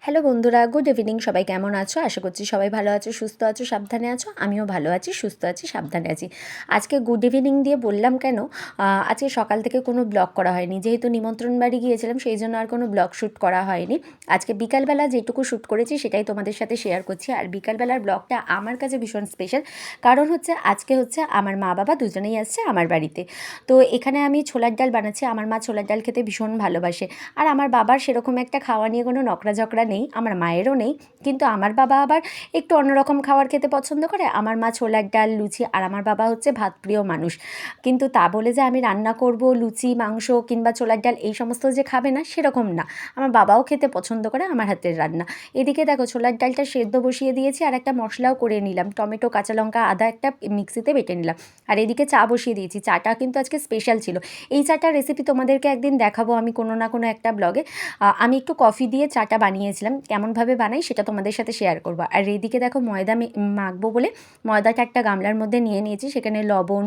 Hello বন্ধুরা, good evening. সবাই কেমন আছো? আশা করছি সবাই ভালো আছো, সুস্থ আছো, সাবধানে আছো। আমিও ভালো আছি, সুস্থ আছি, সাবধানে আছি। আজকে গুড ইভিনিং দিয়ে বললাম কেন, আজকে সকাল থেকে কোনো ব্লগ করা হয়নি, যেহেতু নিমন্ত্রণ বাড়ি গিয়েছিলাম সেই জন্য আর কোনো ব্লগ শ্যুট করা হয়নি। আজকে বিকালবেলা যেটুকু শ্যুট করেছি সেটাই তোমাদের সাথে শেয়ার করছি। আর বিকালবেলার ব্লগটা আমার কাছে ভীষণ স্পেশাল, কারণ আজকে আমার মা বাবা দুজনেই আসছে আমার বাড়িতে। তো এখানে আমি ছোলার ডাল বানাচ্ছি। আমার মা ছোলার ডাল খেতে ভীষণ ভালোবাসে, আর আমার বাবার সেরকম একটা খাওয়া নিয়ে কোনো নকড়া নেই, আমার মায়েরও নেই। কিন্তু আমার বাবা আবার একটু অন্যরকম খাবার খেতে পছন্দ করে। আমার মা ছোলার ডাল, লুচি, আর আমার বাবা ভাতপ্রিয় মানুষ। কিন্তু তা বলে যে আমি রান্না করব লুচি, মাংস কিংবা ছোলার ডাল এই সমস্ত যে খাবে না, সেরকম না। আমার বাবাও খেতে পছন্দ করে আমার হাতের রান্না। এদিকে দেখো, ছোলার ডালটা সেদ্ধ বসিয়ে দিয়েছি, আর একটা মশলাও করে নিলাম, টমেটো, কাঁচা লঙ্কা, আদা একটা মিক্সিতে বেটে নিলাম। আর এদিকে চা বসিয়ে দিয়েছি। চাটা কিন্তু আজকে স্পেশাল ছিল। এই চাটার রেসিপি তোমাদেরকে একদিন দেখাবো আমি কোনো না কোনো একটা ব্লগে। আমি একটু কফি দিয়ে চাটা বানিয়েছিলাম, কেমনভাবে বানাই সেটা তোমাদের সাথে শেয়ার করবো। আর এদিকে দেখো, ময়দা মাখবো বলে ময়দাটা একটা গামলার মধ্যে নিয়ে নিয়েছি। সেখানে লবণ,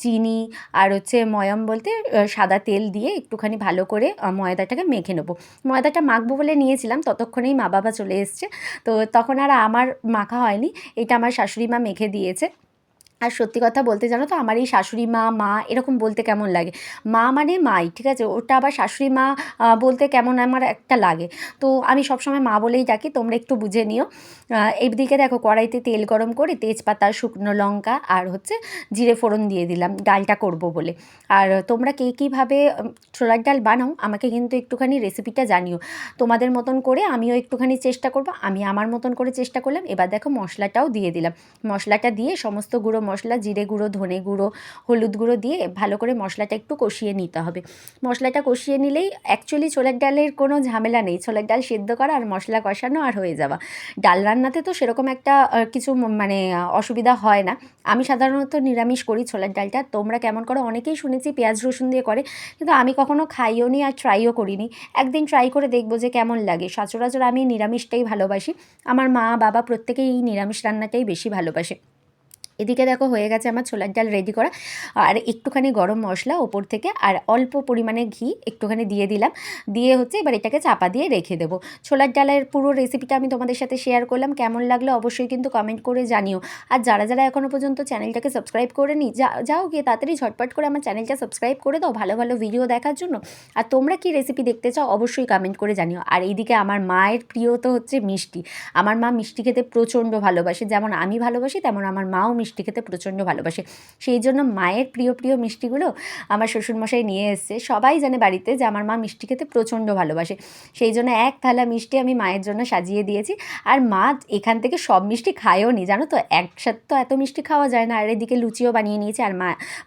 চিনি আর ময়াম বলতে সাদা তেল দিয়ে একটুখানি ভালো করে ময়দাটাকে মেখে নেবো। ময়দাটা মাখবো বলে নিয়েছিলাম, ততক্ষণেই মা বাবা চলে এসছে। তো তখন আর আমার মাখা হয়নি, এটা আমার শাশুড়ি মা মেখে দিয়েছে। আর সত্যি কথা বলতে, জানো তো, আমার এই শাশুড়ি মা, মা এরকম বলতে কেমন লাগে। মা মানে মাই, ঠিক আছে, ওটা আবার শাশুড়ি মা বলতে কেমন আমার একটা লাগে। তো আমি সবসময় মা বলেই ডাকি, তোমরা একটু বুঝে নিও। এইদিকে দেখো, কড়াইতে তেল গরম করে তেজপাতা, শুকনো লঙ্কা আর জিরে ফোড়ন দিয়ে দিলাম, ডালটা করব বলে। আর তোমরা কে কীভাবে ছোলার ডাল বানাও আমাকে কিন্তু একটুখানি রেসিপিটা জানিও। তোমাদের মতন করে আমিও একটুখানি চেষ্টা করব, আমি আমার মতন করে চেষ্টা করলাম। এবার দেখো, মশলাটাও দিয়ে দিলাম। মশলাটা দিয়ে সমস্ত গুঁড়ো মশলা, জিরে গুঁড়ো, ধনে গুঁড়ো, হলুদ গুঁড়ো দিয়ে ভালো করে মশলাটা একটু কষিয়ে নিতে হবে। মশলাটা কষিয়ে নিলেই অ্যাকচুয়ালি ছোলার ডালের কোনো ঝামেলা নেই। ছোলার ডাল সেদ্ধ করা আর মশলা কষানো আর হয়ে যাওয়া। ডাল রান্নাতে তো সেরকম একটা কিছু মানে অসুবিধা হয় না। আমি সাধারণত নিরামিষ করি ছোলার ডালটা। তোমরা কেমন করো? অনেকেই শুনেছি পেঁয়াজ রসুন দিয়ে করে, কিন্তু আমি কখনো খাইও নি আর ট্রাইও করিনি। একদিন ট্রাই করে দেখবো যে কেমন লাগে। সচরাচর আমি নিরামিষটাই ভালোবাসি। আমার মা বাবা প্রত্যেকেই এই নিরামিষ রান্নাটাই বেশি ভালোবাসে। এদিকে দেখো, হয়ে গেছে আমার ছোলার ডাল রেডি করা। আর একটুখানি গরম মশলা ওপর থেকে আর অল্প পরিমাণে ঘি একটুখানি দিয়ে দিলাম। দিয়ে এবার এটাকে চাপা দিয়ে রেখে দেবো। ছোলার ডালের পুরো রেসিপিটা আমি তোমাদের সাথে শেয়ার করলাম। কেমন লাগলো অবশ্যই কিন্তু কমেন্ট করে জানিও। আর যারা যারা এখনও পর্যন্ত চ্যানেলটাকে সাবস্ক্রাইব করে নি, যাও গিয়ে তাড়াতাড়ি ঝটপট করে আমার চ্যানেলটা সাবস্ক্রাইব করে দাও ভালো ভালো ভিডিও দেখার জন্য। আর তোমরা কি রেসিপি দেখতে চাও অবশ্যই কমেন্ট করে জানিও। আর এইদিকে আমার মায়ের প্রিয় তো মিষ্টি। আমার মা মিষ্টি খেতে প্রচণ্ড ভালোবাসে। যেমন আমি ভালোবাসি, তেমন আমার মাও মিষ্টি খেতে প্রচণ্ড ভালোবাসে। সেই জন্য মায়ের প্রিয় প্রিয় মিষ্টিগুলো আমার শ্বশুরমশাই নিয়ে এসছে। সবাই জানে বাড়িতে যে আমার মা মিষ্টি খেতে প্রচণ্ড ভালোবাসে। সেই জন্য এক থালা মিষ্টি আমি মায়ের জন্য সাজিয়ে দিয়েছি। আর মা এখান থেকে সব মিষ্টি খায়ও নি, জানো তো, একসাথে তো এত মিষ্টি খাওয়া যায় না। আর এদিকে লুচিও বানিয়ে নিয়েছে। আর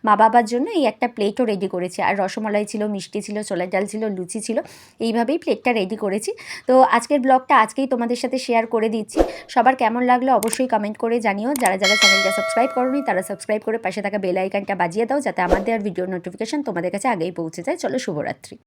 মা বাবার জন্য এই একটা প্লেটও রেডি করেছি। আর রসমালাই ছিল, মিষ্টি ছিল, ছোলার ডাল ছিল, লুচি ছিল। এইভাবেই প্লেটটা রেডি করেছি। তো আজকের ব্লগটা আজকেই তোমাদের সাথে শেয়ার করে দিচ্ছি। সবার কেমন লাগলো অবশ্যই কমেন্ট করে জানিও। যারা যারা চ্যানেলটা সাবস্ক্রাইব করোনি তারা সাবস্ক্রাইব করে পাশে থাকা বেল আইকনটা বাজিয়ে দাও, যাতে আমাদের ভিডিও নোটিফিকেশন তোমাদের কাছে আগেই পৌঁছে যায়। চলো, শুভরাত্রি।